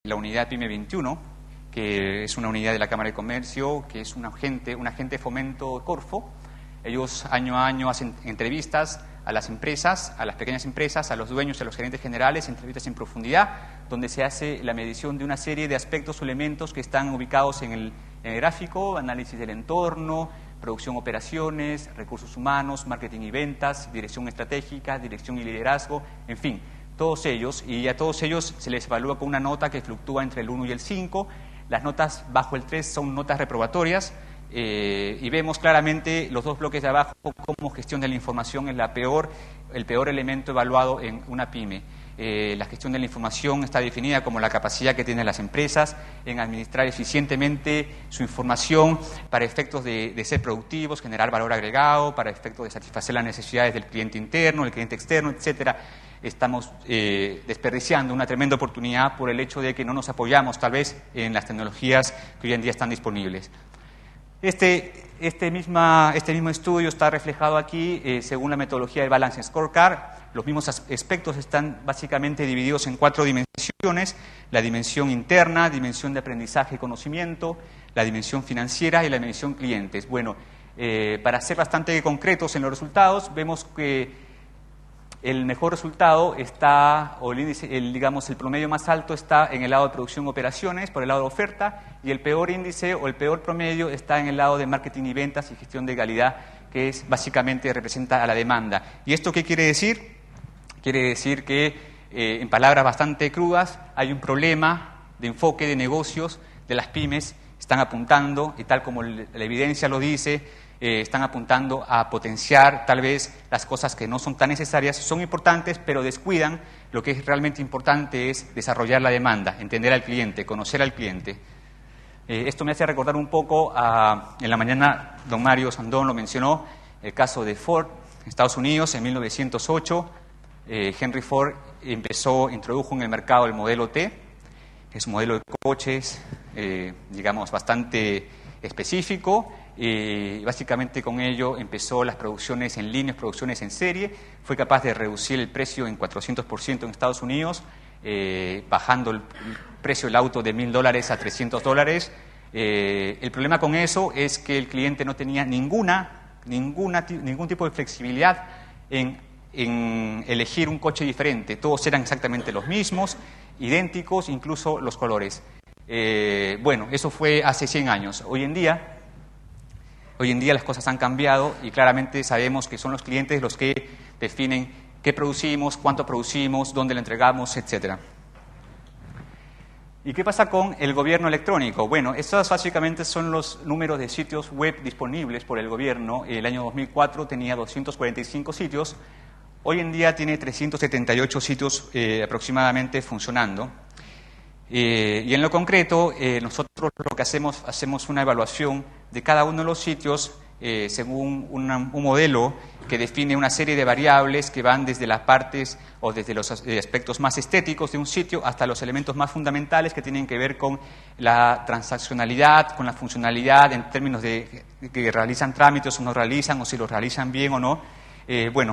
la unidad PYME 21, que es una unidad de la Cámara de Comercio, que es un agente de fomento Corfo. Ellos año a año hacen entrevistas a las empresas, a las pequeñas empresas, a los dueños, a los gerentes generales, entrevistas en profundidad, donde se hace la medición de una serie de aspectos o elementos que están ubicados en el gráfico: análisis del entorno, producción, operaciones, recursos humanos, marketing y ventas, dirección estratégica, dirección y liderazgo, en fin, todos ellos. Y a todos ellos se les evalúa con una nota que fluctúa entre el 1 y el 5. Las notas bajo el 3 son notas reprobatorias. Y vemos claramente los dos bloques de abajo cómo gestión de la información es el peor elemento evaluado en una PYME. La gestión de la información está definida como la capacidad que tienen las empresas en administrar eficientemente su información para efectos de ser productivos, generar valor agregado, para efectos de satisfacer las necesidades del cliente interno, del cliente externo, etcétera. Estamos desperdiciando una tremenda oportunidad por el hecho de que no nos apoyamos tal vez en las tecnologías que hoy en día están disponibles. Este mismo estudio está reflejado aquí según la metodología de Balance Scorecard. Los mismos aspectos están básicamente divididos en 4 dimensiones: la dimensión interna, dimensión de aprendizaje y conocimiento, la dimensión financiera y la dimensión clientes. Bueno, para ser bastante concretos en los resultados, vemos que el mejor resultado está, o el índice, el promedio más alto está en el lado de producción y operaciones, por el lado de oferta, y el peor índice o el peor promedio está en el lado de marketing y ventas y gestión de calidad, que es básicamente representa a la demanda. ¿Y esto qué quiere decir? Quiere decir que, en palabras bastante crudas, hay un problema de enfoque de negocios de las pymes. Están apuntando, y tal como la evidencia lo dice, están apuntando a potenciar tal vez las cosas que no son tan necesarias, son importantes, pero descuidan lo que es realmente importante: es desarrollar la demanda, entender al cliente, conocer al cliente. Esto me hace recordar un poco en la mañana don Mario Sandón lo mencionó, el caso de Ford, Estados Unidos, en 1908. Henry Ford introdujo en el mercado el modelo T, que es un modelo de coches, bastante específico. Básicamente con ello empezó las producciones en línea, producciones en serie. Fue capaz de reducir el precio en 400% en Estados Unidos, bajando el precio del auto de $1,000 a $300. El problema con eso es que el cliente no tenía ningún tipo de flexibilidad en elegir un coche diferente. Todos eran exactamente los mismos, idénticos, incluso los colores. Eso fue hace 100 años. Hoy en día las cosas han cambiado y claramente sabemos que son los clientes los que definen qué producimos, cuánto producimos, dónde lo entregamos, etcétera. ¿Y qué pasa con el gobierno electrónico? Bueno, estos básicamente son los números de sitios web disponibles por el gobierno. El año 2004 tenía 245 sitios, hoy en día tiene 378 sitios aproximadamente funcionando. Y en lo concreto, nosotros lo que hacemos una evaluación de cada uno de los sitios según un modelo que define una serie de variables que van desde las partes o desde los aspectos más estéticos de un sitio hasta los elementos más fundamentales que tienen que ver con la transaccionalidad, con la funcionalidad en términos de que realizan trámites o no realizan, o si los realizan bien o no.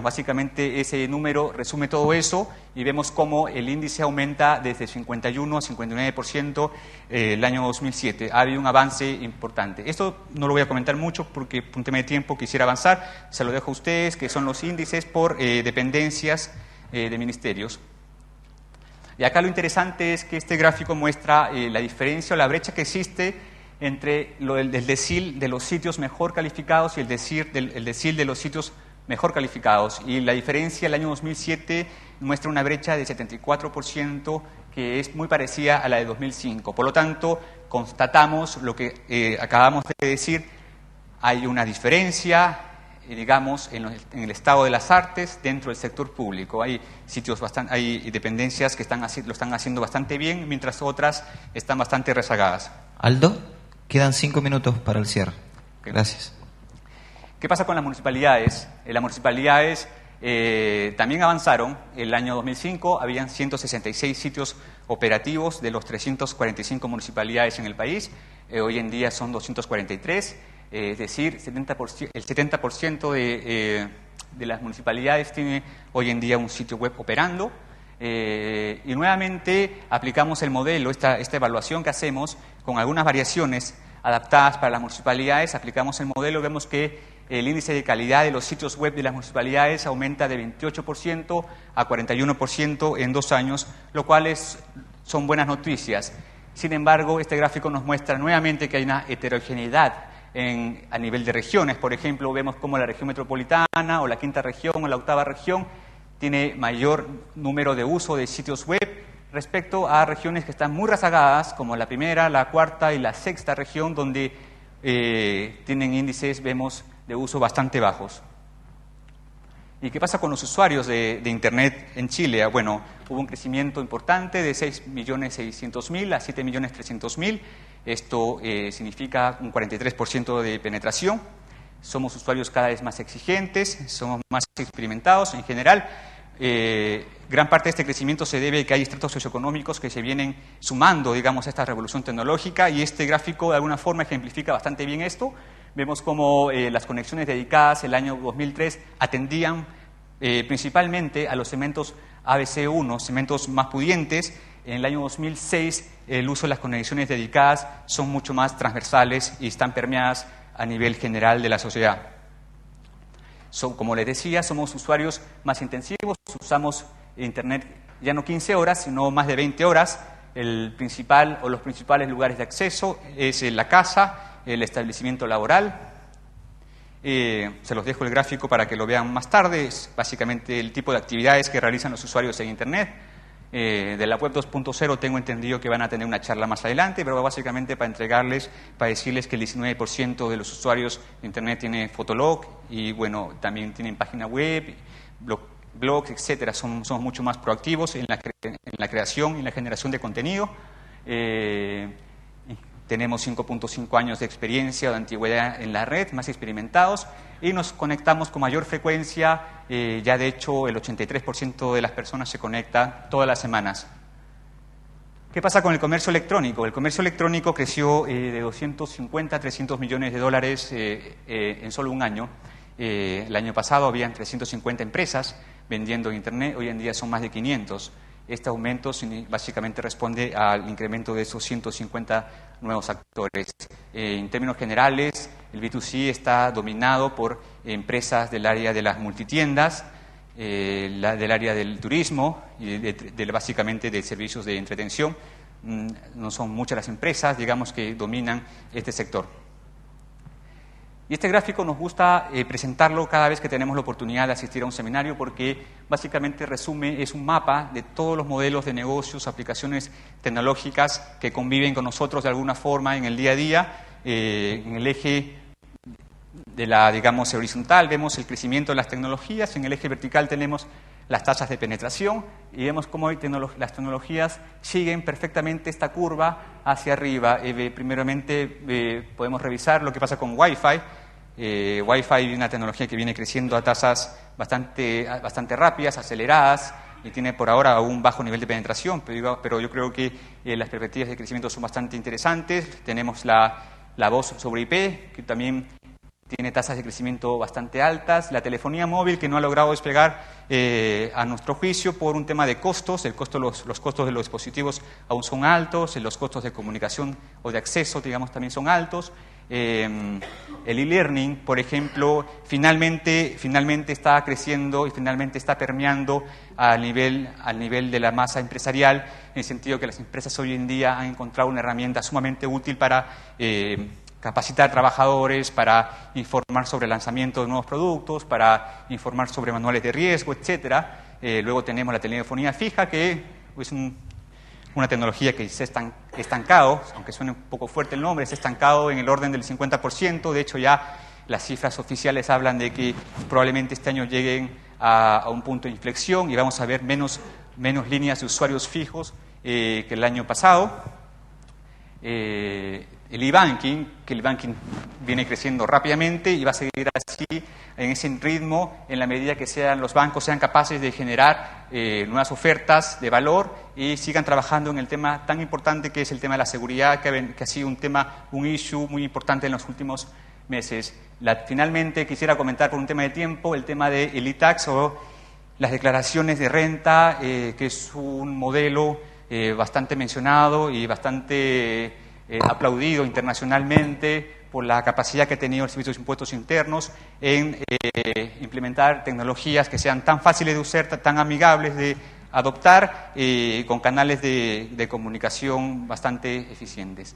Básicamente ese número resume todo eso y vemos cómo el índice aumenta desde 51 a 59% el año 2007. Ha habido un avance importante. Esto no lo voy a comentar mucho porque por un tema de tiempo quisiera avanzar. Se lo dejo a ustedes, que son los índices por dependencias de ministerios. Y acá lo interesante es que este gráfico muestra la diferencia o la brecha que existe entre el decil de los sitios mejor calificados y el decil de los sitios mejor calificados, y la diferencia el año 2007 muestra una brecha de 74% que es muy parecida a la de 2005. Por lo tanto, constatamos lo que acabamos de decir: hay una diferencia, digamos, en el estado de las artes dentro del sector público. Hay hay dependencias que lo están haciendo bastante bien, mientras otras están bastante rezagadas. Aldo, quedan 5 minutos para el cierre. Okay. Gracias. ¿Qué pasa con las municipalidades? Las municipalidades también avanzaron. El año 2005 habían 166 sitios operativos de los 345 municipalidades en el país. Hoy en día son 243, es decir, el 70% de las municipalidades tiene hoy en día un sitio web operando. Y nuevamente aplicamos el modelo, esta evaluación que hacemos con algunas variaciones adaptadas para las municipalidades. Aplicamos el modelo, vemos que el índice de calidad de los sitios web de las municipalidades aumenta de 28% a 41% en 2 años, lo cual son buenas noticias. Sin embargo, este gráfico nos muestra nuevamente que hay una heterogeneidad a nivel de regiones. Por ejemplo, vemos cómo la región metropolitana o la quinta región o la octava región tiene mayor número de uso de sitios web respecto a regiones que están muy rezagadas, como la primera, la cuarta y la sexta región, donde tienen índices, vemos, de uso bastante bajos. ¿Y qué pasa con los usuarios de Internet en Chile? Bueno, hubo un crecimiento importante de 6.600.000 a 7.300.000. Esto significa un 43% de penetración. Somos usuarios cada vez más exigentes, somos más experimentados en general. Gran parte de este crecimiento se debe a que hay estratos socioeconómicos que se vienen sumando, digamos, a esta revolución tecnológica, y este gráfico de alguna forma ejemplifica bastante bien esto. Vemos cómo las conexiones dedicadas el año 2003 atendían principalmente a los segmentos ABC1, segmentos más pudientes. En el año 2006 el uso de las conexiones dedicadas son mucho más transversales y están permeadas a nivel general de la sociedad. Como les decía, somos usuarios más intensivos, usamos Internet ya no 15 horas, sino más de 20 horas. El principal o los principales lugares de acceso es la casa, el establecimiento laboral. Se los dejo el gráfico para que lo vean más tarde. Es básicamente el tipo de actividades que realizan los usuarios en Internet. De la web 2.0 tengo entendido que van a tener una charla más adelante, pero básicamente para decirles que el 19% de los usuarios de Internet tiene Fotolog y bueno, también tienen página web, blogs, etcétera. Somos mucho más proactivos en la creación y en la generación de contenido. Tenemos 5.5 años de experiencia o de antigüedad en la red, más experimentados, y nos conectamos con mayor frecuencia. Ya de hecho el 83% de las personas se conecta todas las semanas. ¿Qué pasa con el comercio electrónico? El comercio electrónico creció de 250 a 300 millones de dólares en solo un año. El año pasado habían 350 empresas vendiendo en Internet, hoy en día son más de 500. Este aumento básicamente responde al incremento de esos 150 nuevos actores. En términos generales, el B2C está dominado por empresas del área de las multitiendas, del área del turismo y básicamente de servicios de entretención. No son muchas las empresas, digamos, que dominan este sector. Y este gráfico nos gusta presentarlo cada vez que tenemos la oportunidad de asistir a un seminario, porque básicamente es un mapa de todos los modelos de negocios, aplicaciones tecnológicas que conviven con nosotros de alguna forma en el día a día. En el eje de la, digamos, horizontal vemos el crecimiento de las tecnologías, en el eje vertical tenemos las tasas de penetración y vemos cómo hoy las tecnologías siguen perfectamente esta curva hacia arriba. Primeramente podemos revisar lo que pasa con Wi-Fi. Wi-Fi es una tecnología que viene creciendo a tasas bastante rápidas, aceleradas, y tiene por ahora un bajo nivel de penetración, pero yo creo que las perspectivas de crecimiento son bastante interesantes. Tenemos la voz sobre IP, que también tiene tasas de crecimiento bastante altas. La telefonía móvil, que no ha logrado despegar a nuestro juicio por un tema de costos. Los costos de los dispositivos aún son altos, los costos de comunicación o de acceso, digamos, también son altos. El e-learning, por ejemplo, finalmente está creciendo y finalmente está permeando al nivel de la masa empresarial, en el sentido que las empresas hoy en día han encontrado una herramienta sumamente útil para capacitar trabajadores, para informar sobre el lanzamiento de nuevos productos, para informar sobre manuales de riesgo, etcétera. Luego tenemos la telefonía fija, que es una tecnología que se ha estancado, aunque suene un poco fuerte el nombre, se ha estancado en el orden del 50%. De hecho, ya las cifras oficiales hablan de que probablemente este año lleguen a un punto de inflexión y vamos a ver menos líneas de usuarios fijos que el año pasado. El e-banking, que el banking viene creciendo rápidamente y va a seguir así en ese ritmo en la medida que los bancos sean capaces de generar nuevas ofertas de valor y sigan trabajando en el tema tan importante que es el tema de la seguridad, que ha sido un issue muy importante en los últimos meses. Finalmente quisiera comentar por un tema de tiempo el tema del e-tax o Las declaraciones de renta, que es un modelo bastante mencionado y bastante aplaudido internacionalmente por la capacidad que ha tenido el Servicio de Impuestos Internos en implementar tecnologías que sean tan fáciles de usar, tan amigables de adoptar, con canales de comunicación bastante eficientes.